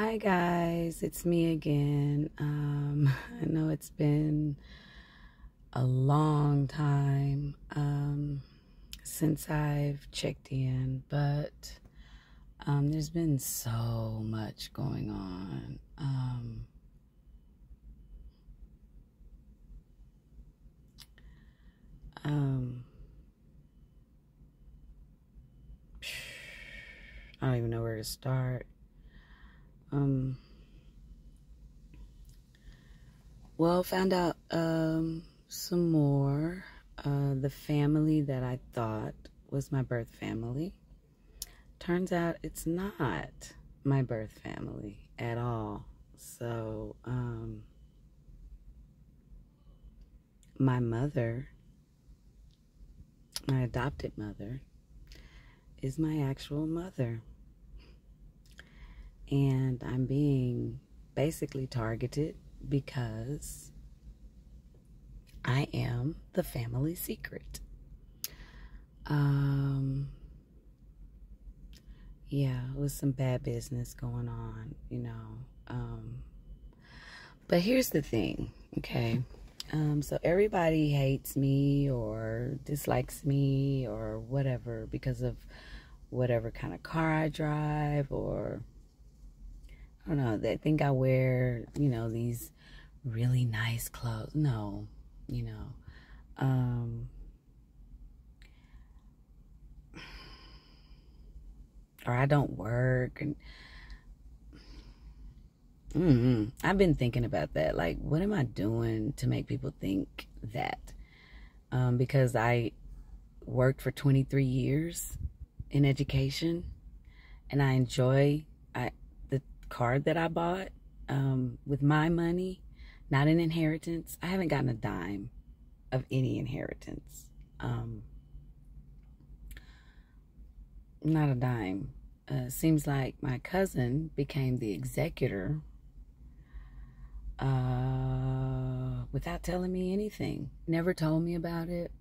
Hi guys, it's me again. I know it's been a long time since I've checked in, but there's been so much going on. Um, I don't even know where to start. Well, found out some more. The family that I thought was my birth family, turns out it's not my birth family at all. So, my mother, my adopted mother, is my actual mother. And I'm being basically targeted because I am the family secret. Yeah, it was some bad business going on, But here's the thing, okay? So everybody hates me or dislikes me or whatever because of whatever kind of car I drive, or I don't know, they think I wear, these really nice clothes. No, you know, or I don't work. And I've been thinking about that. Like, what am I doing to make people think that? Because I worked for 23 years in education, and I enjoy the car that I bought with my money, not an inheritance. I haven't gotten a dime of any inheritance. Not a dime. Seems like my cousin became the executor without telling me anything. Never told me about it.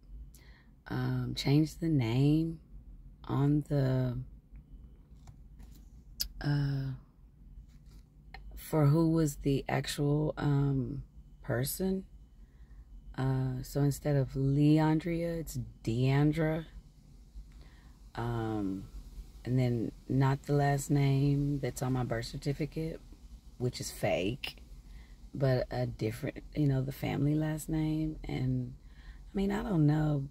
Changed the name on the for who was the actual person. So instead of Leandria, it's Deandra. And then not the last name that's on my birth certificate, which is fake, but a different, the family last name. And I mean, I don't know.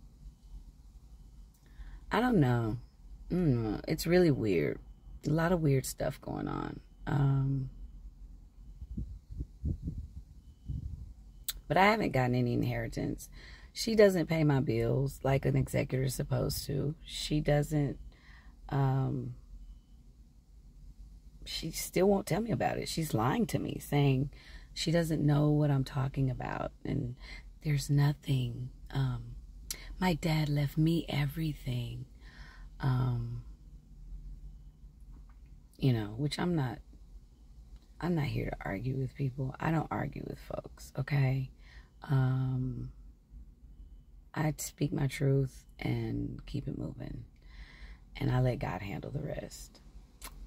It's really weird. A lot of weird stuff going on. But I haven't gotten any inheritance. She doesn't pay my bills like an executor is supposed to. She doesn't, she still won't tell me about it. She's lying to me, saying she doesn't know what I'm talking about. And there's nothing. My dad left me everything. Which I'm not here to argue with people. I don't argue with folks, okay? I speak my truth and keep it moving. And I let God handle the rest.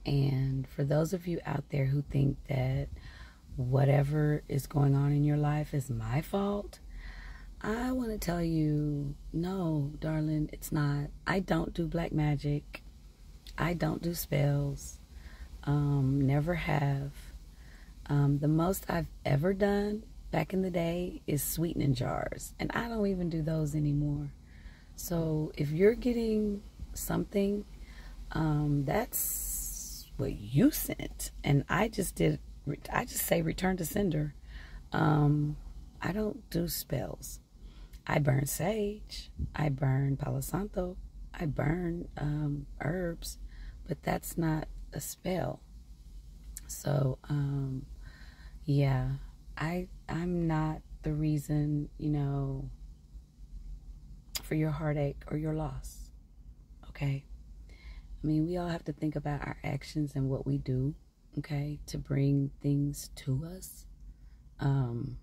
And for those of you out there who think that whatever is going on in your life is my fault, I want to tell you, no, darling, it's not. I don't do black magic. I don't do spells. Never have. The most I've ever done back in the day is sweetening jars, and I don't even do those anymore. So if you're getting something, that's what you sent, and I just say return to sender. I don't do spells. I burn sage, I burn palo santo, I burn herbs, but that's not a spell. So yeah, I'm not the reason, for your heartache or your loss. Okay? I mean, we all have to think about our actions and what we do, okay, to bring things to us. And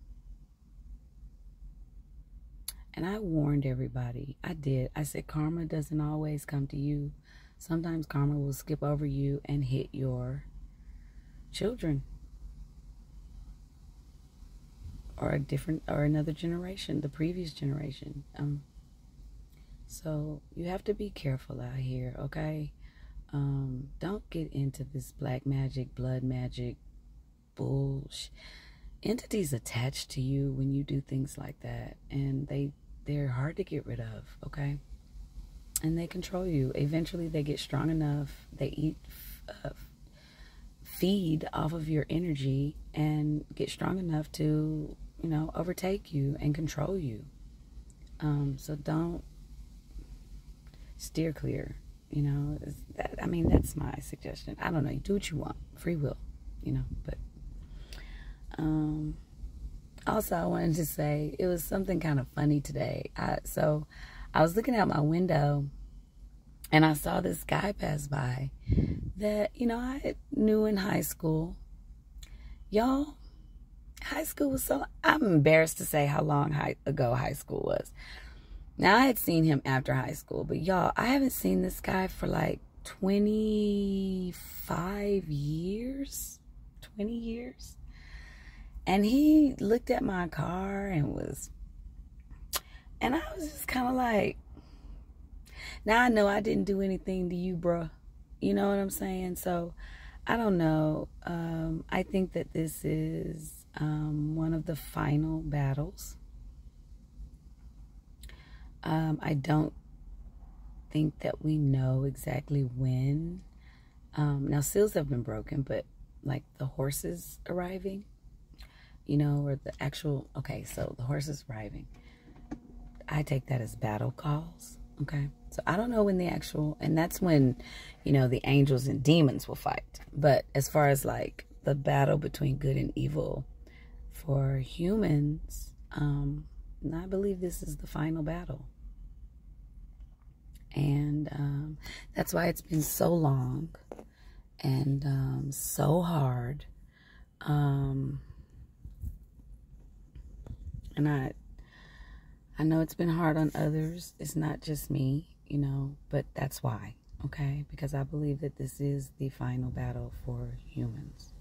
I warned everybody. I did. I said, karma doesn't always come to you. Sometimes karma will skip over you and hit your children, or another generation, the previous generation. So you have to be careful out here, okay? Don't get into this black magic, blood magic bullshit. Entities attached to you when you do things like that, and they're hard to get rid of, okay? And they control you. Eventually they get strong enough, they feed off of your energy and get strong enough to, overtake you and control you. So don't steer clear, that's my suggestion. I don't know, you do what you want, free will, but also I wanted to say it was something kind of funny today. So I was looking out my window and I saw this guy pass by that, I knew in high school. Y'all, high school was I'm embarrassed to say how long ago high school was. Now, I had seen him after high school, but y'all, I haven't seen this guy for like 25 years, 20 years. And he looked at my car and I was just kind of like, now I know I didn't do anything to you, bruh. You know what I'm saying? So, I don't know. I think that this is one of the final battles. I don't think that we know exactly when. Now, seals have been broken, but like the horses arriving, or the actual, okay, so the horses arriving, I take that as battle calls, okay? So I don't know when the actual, and that's when, the angels and demons will fight. But as far as like the battle between good and evil for humans, I believe this is the final battle. And that's why it's been so long and so hard. And I know it's been hard on others. It's not just me, but that's why, okay? Because I believe that this is the final battle for humans.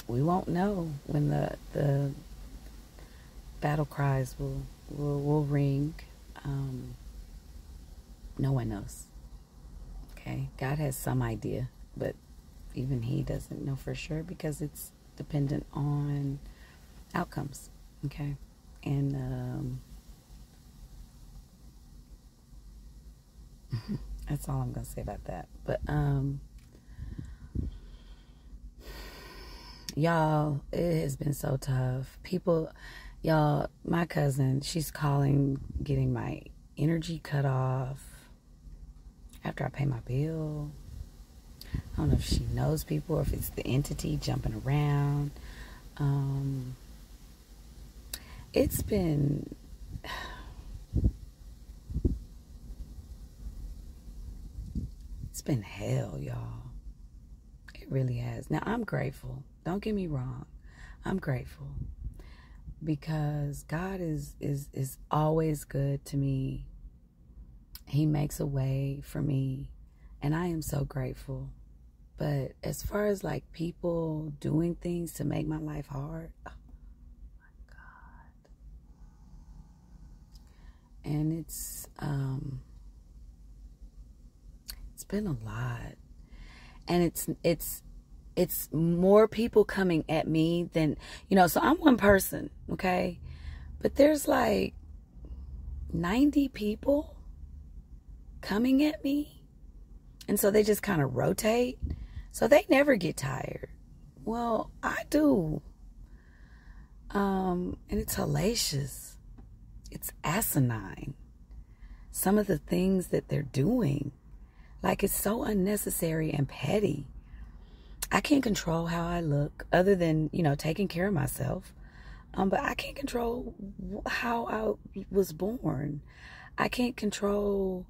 We won't know when the battle cries will ring. No one knows. Okay, God has some idea, but even He doesn't know for sure because it's dependent on outcomes. Okay, and that's all I'm gonna say about that. But y'all, it has been so tough. People. Y'all, my cousin, she's calling, getting my energy cut off after I pay my bill. I don't know if she knows people or if it's the entity jumping around. It's been hell, y'all. It really has. Now, I'm grateful. Don't get me wrong. I'm grateful. Because God is always good to me. He makes a way for me. And I am so grateful. But as far as like people doing things to make my life hard, oh my God. And it's been a lot. And it's more people coming at me than, so I'm one person, okay? But there's like 90 people coming at me. And so they just kind of rotate. So they never get tired. Well, I do. And it's hellacious. It's asinine. Some of the things that they're doing. Like, it's so unnecessary and petty. I can't control how I look other than, taking care of myself. But I can't control how I was born. I can't control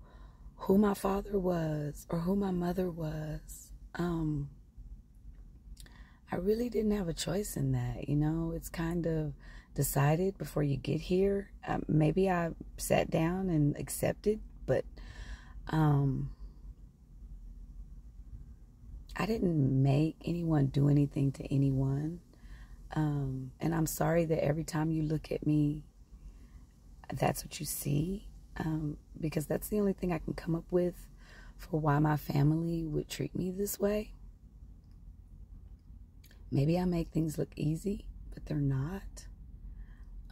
who my father was or who my mother was. I really didn't have a choice in that, It's kind of decided before you get here. Maybe I sat down and accepted, but I didn't make anyone do anything to anyone. And I'm sorry that every time you look at me, that's what you see. Because that's the only thing I can come up with for why my family would treat me this way. Maybe I make things look easy, but they're not.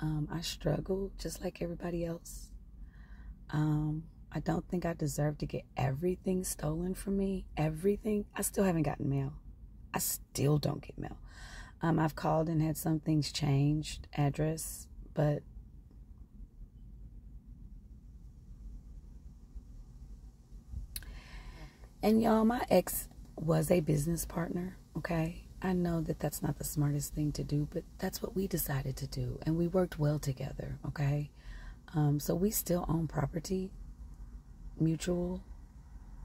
I struggle just like everybody else. I don't think I deserve to get everything stolen from me. Everything. I still haven't gotten mail. I still don't get mail. I've called and had some things changed, address, but and y'all, my ex was a business partner, okay? I know that that's not the smartest thing to do, but that's what we decided to do, and we worked well together, okay? So we still own property, mutual.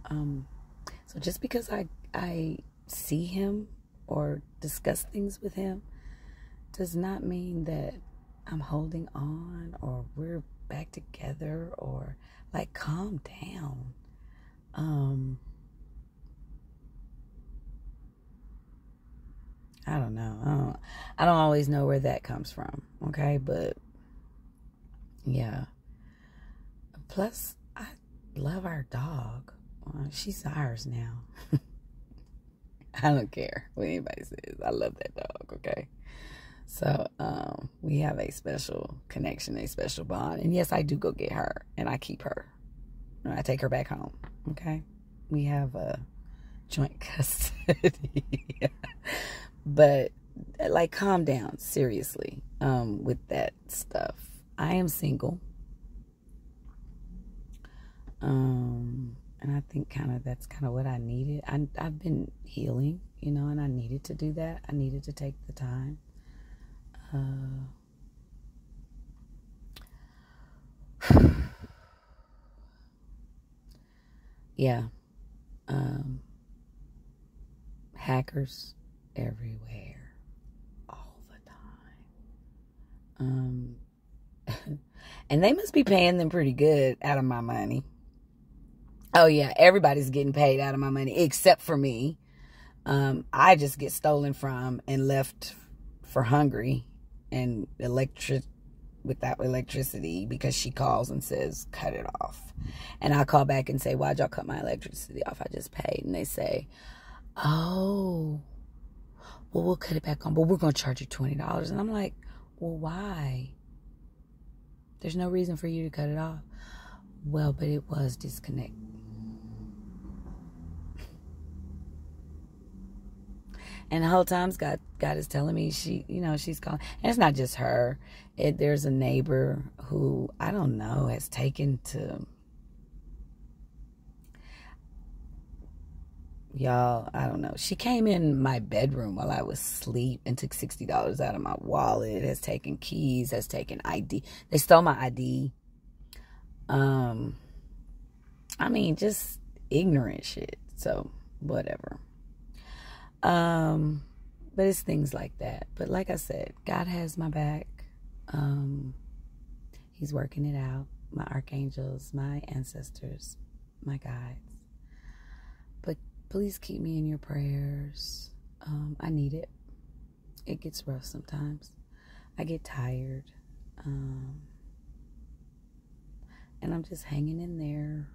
So just because I see him or discuss things with him does not mean that I'm holding on or we're back together or like calm down. I don't know. I don't always know where that comes from, okay? But yeah. Plus, I love our dog. She's ours now. I don't care what anybody says. I love that dog, okay? So, we have a special connection, a special bond. And yes, I do go get her, and I keep her. And I take her back home, okay? We have a joint custody. But, like, calm down, seriously, with that stuff. I am single. And I think that's kind of what I needed. I've been healing, and I needed to do that. I needed to take the time. Yeah. Hackers everywhere, all the time. And they must be paying them pretty good out of my money. Oh yeah, everybody's getting paid out of my money except for me. I just get stolen from and left for hungry and without electricity because she calls and says, cut it off. And I call back and say, why'd y'all cut my electricity off? I just paid. And they say, oh, well, we'll cut it back on, but we're going to charge you $20. And I'm like, well, why? There's no reason for you to cut it off. Well, but it was disconnected. And the whole time God is telling me she's calling. And it's not just her. There's a neighbor who, I don't know, has taken to, y'all, I don't know. She came in my bedroom while I was asleep and took $60 out of my wallet, has taken keys, has taken ID. They stole my ID. I mean, just ignorant shit. So, whatever. But it's things like that. But like I said, God has my back. He's working it out. My archangels, my ancestors, my guides. But please keep me in your prayers. I need it. It gets rough sometimes. I get tired. And I'm just hanging in there.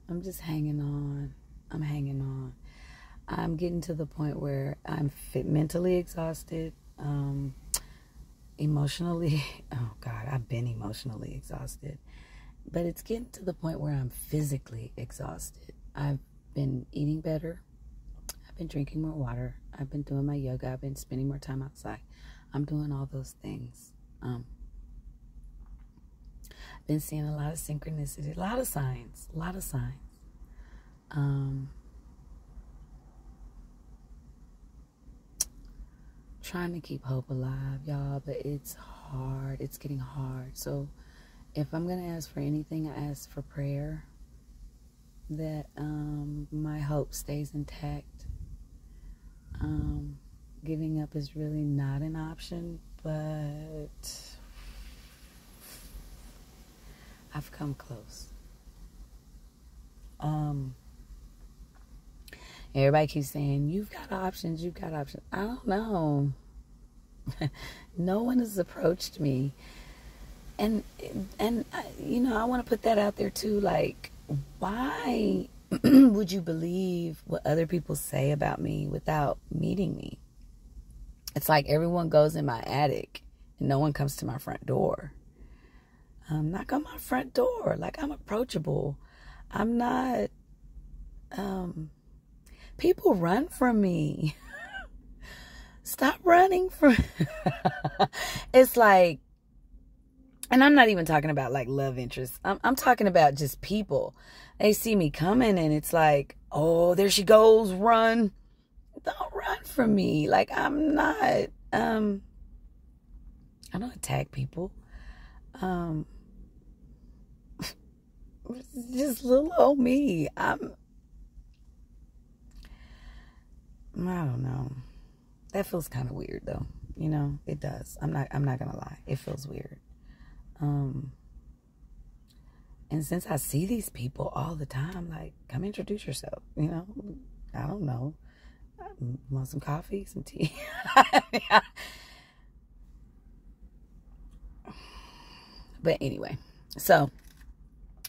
I'm just hanging on. I'm hanging on. I'm getting to the point where I'm mentally exhausted, emotionally. Oh God, I've been emotionally exhausted, but it's getting to the point where I'm physically exhausted. I've been eating better. I've been drinking more water. I've been doing my yoga. I've been spending more time outside. I'm doing all those things. Been seeing a lot of synchronicity, a lot of signs. Trying to keep hope alive, y'all, but it's hard. It's getting hard. So if I'm going to ask for anything, I ask for prayer that my hope stays intact. Giving up is really not an option, but I've come close. Everybody keeps saying, you've got options, you've got options. I don't know. No one has approached me. And you know, I want to put that out there too. Like, why would you believe what other people say about me without meeting me? It's like everyone goes in my attic and no one comes to my front door. Knock on my front door. Like, I'm approachable. I'm not, people run from me. Stop running from, it's like, and I'm not even talking about like love interests. I'm talking about just people. They see me coming and it's like, oh, there she goes, run. Don't run from me. Like, I'm not, I don't attack people. Just little old me. I don't know. That feels kind of weird though. You know, it does. I'm not gonna lie. It feels weird. And since I see these people all the time, like, come introduce yourself, you know? I don't know. Want some coffee, some tea? But anyway, so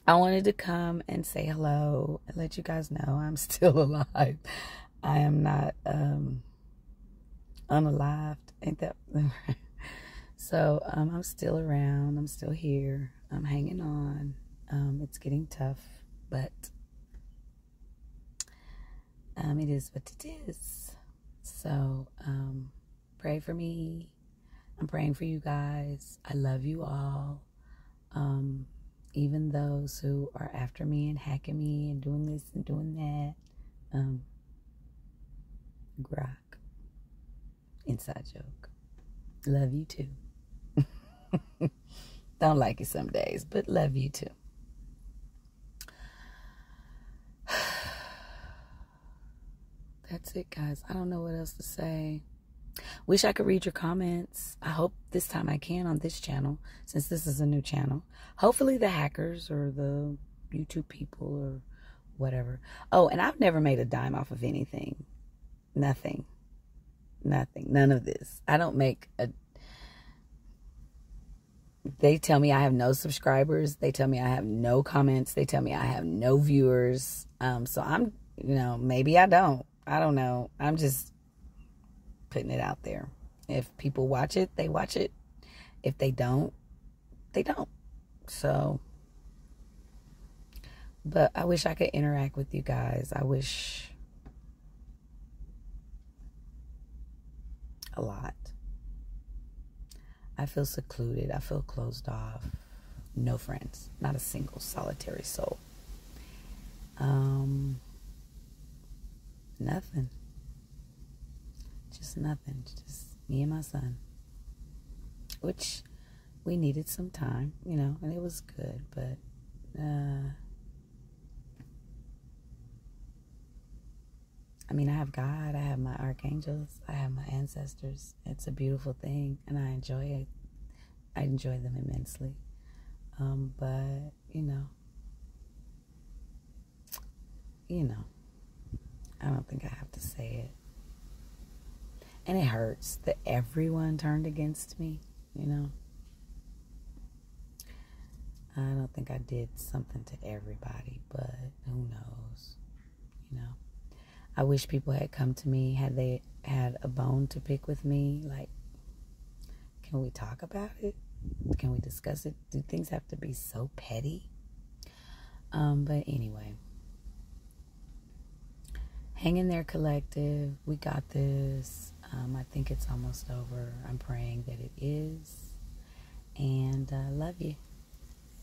I wanted to come and say hello and let you guys know I'm still alive. I am not unalived. Ain't that? So I'm still around. I'm still here. I'm hanging on. It's getting tough, but it is what it is. So pray for me. I'm praying for you guys. I love you all. Even those who are after me and hacking me and doing this and doing that. Grok. Inside joke. Love you too. Don't like it some days, but love you too. That's it, guys. I don't know what else to say. Wish I could read your comments. I hope this time I can on this channel, since this is a new channel. Hopefully the hackers or the YouTube people or whatever. Oh, and I've never made a dime off of anything. Nothing. None of this. I don't make a... They tell me I have no subscribers. They tell me I have no comments. They tell me I have no viewers. So I'm, you know, maybe I don't. I don't know. I'm just putting it out there. If people watch it, they watch it. If they don't, they don't. So, but I wish I could interact with you guys. I wish a lot. I feel secluded. I feel closed off. No friends. Not a single solitary soul. Nothing. Just nothing. Just me and my son. Which we needed some time, you know, and it was good, but I mean, I have God, I have my archangels, I have my ancestors. It's a beautiful thing, and I enjoy it. I enjoy them immensely. But, you know, I don't think I have to say it. And it hurts that everyone turned against me, you know. I don't think I did something to everybody, but who knows, you know. I wish people had come to me, had they had a bone to pick with me, like, can we talk about it? Can we discuss it? Do things have to be so petty? But anyway, hang in there, collective. We got this. I think it's almost over. I'm praying that it is. And love you.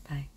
Bye.